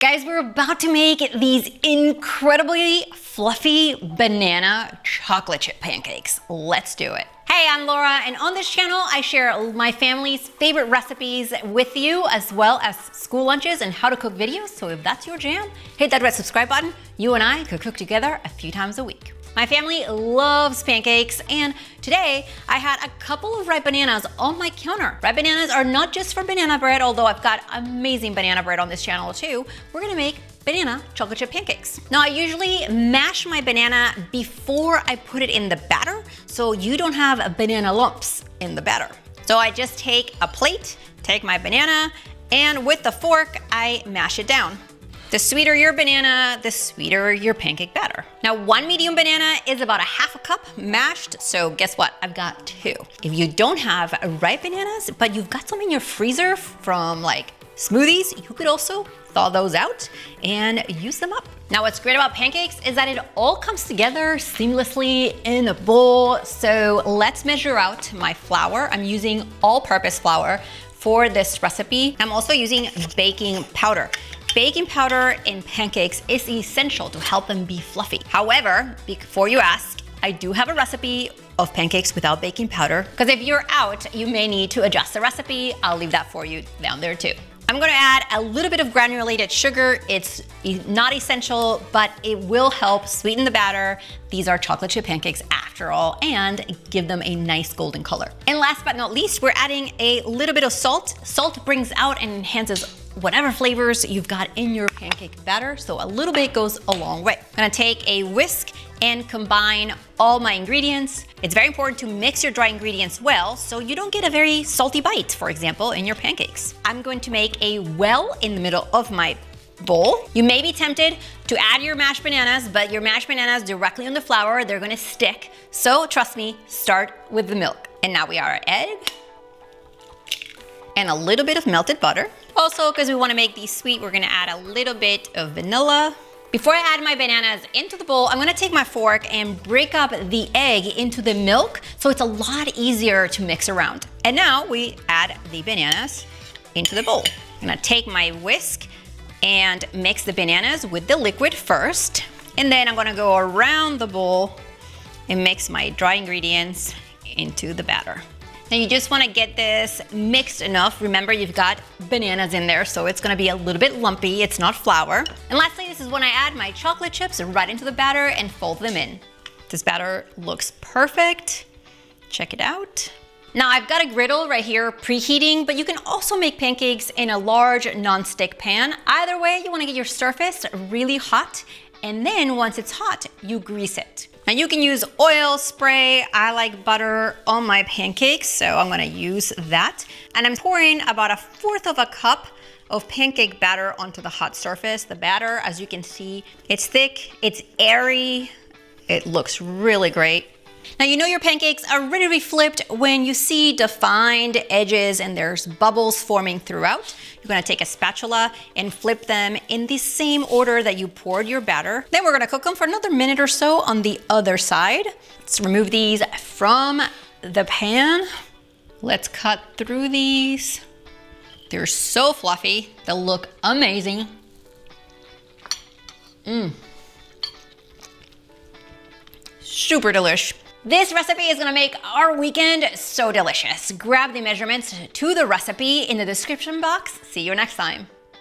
Guys, we're about to make these incredibly fluffy banana chocolate chip pancakes. Let's do it. Hey, I'm Laura, and on this channel, I share my family's favorite recipes with you, as well as school lunches and how to cook videos. So if that's your jam, hit that red subscribe button. You and I could cook together a few times a week. My family loves pancakes, and today I had a couple of ripe bananas on my counter. Ripe bananas are not just for banana bread, although I've got amazing banana bread on this channel too. We're gonna make banana chocolate chip pancakes. Now I usually mash my banana before I put it in the batter, so you don't have banana lumps in the batter. So I just take a plate, take my banana, and with the fork, I mash it down. The sweeter your banana, the sweeter your pancake batter. Now, one medium banana is about a half a cup mashed, so guess what? I've got two. If you don't have ripe bananas, but you've got some in your freezer from like smoothies, you could also thaw those out and use them up. Now, what's great about pancakes is that it all comes together seamlessly in a bowl. So let's measure out my flour. I'm using all-purpose flour for this recipe. I'm also using baking powder. Baking powder in pancakes is essential to help them be fluffy. However, before you ask, I do have a recipe of pancakes without baking powder, because if you're out, you may need to adjust the recipe. I'll leave that for you down there too. I'm gonna add a little bit of granulated sugar. It's not essential, but it will help sweeten the batter. These are chocolate chip pancakes after all, and give them a nice golden color. And last but not least, we're adding a little bit of salt. Salt brings out and enhances whatever flavors you've got in your pancake batter, so a little bit goes a long way. I'm gonna take a whisk and combine all my ingredients. It's very important to mix your dry ingredients well so you don't get a very salty bite, for example, in your pancakes. I'm going to make a well in the middle of my bowl. You may be tempted to add your mashed bananas, but your mashed bananas directly on the flour, they're gonna stick. So trust me, start with the milk. And now we are our egg and a little bit of melted butter. Also, because we want to make these sweet, we're gonna add a little bit of vanilla. Before I add my bananas into the bowl, I'm gonna take my fork and break up the egg into the milk so it's a lot easier to mix around. And now we add the bananas into the bowl. I'm gonna take my whisk and mix the bananas with the liquid first. And then I'm gonna go around the bowl and mix my dry ingredients into the batter. Now you just wanna get this mixed enough. Remember, you've got bananas in there, so it's gonna be a little bit lumpy. It's not flour. And lastly, this is when I add my chocolate chips right into the batter and fold them in. This batter looks perfect. Check it out. Now I've got a griddle right here preheating, but you can also make pancakes in a large non-stick pan. Either way, you wanna get your surface really hot, and then once it's hot, you grease it. Now you can use oil, spray. I like butter on my pancakes, so I'm gonna use that. And I'm pouring about 1/4 of a cup of pancake batter onto the hot surface. The batter, as you can see, it's thick, it's airy, it looks really great. Now you know your pancakes are ready to be flipped when you see defined edges and there's bubbles forming throughout. You're gonna take a spatula and flip them in the same order that you poured your batter. Then we're gonna cook them for another minute or so on the other side. Let's remove these from the pan. Let's cut through these. They're so fluffy, they'll look amazing. Super delish. This recipe is gonna make our weekend so delicious. Grab the measurements to the recipe in the description box. See you next time.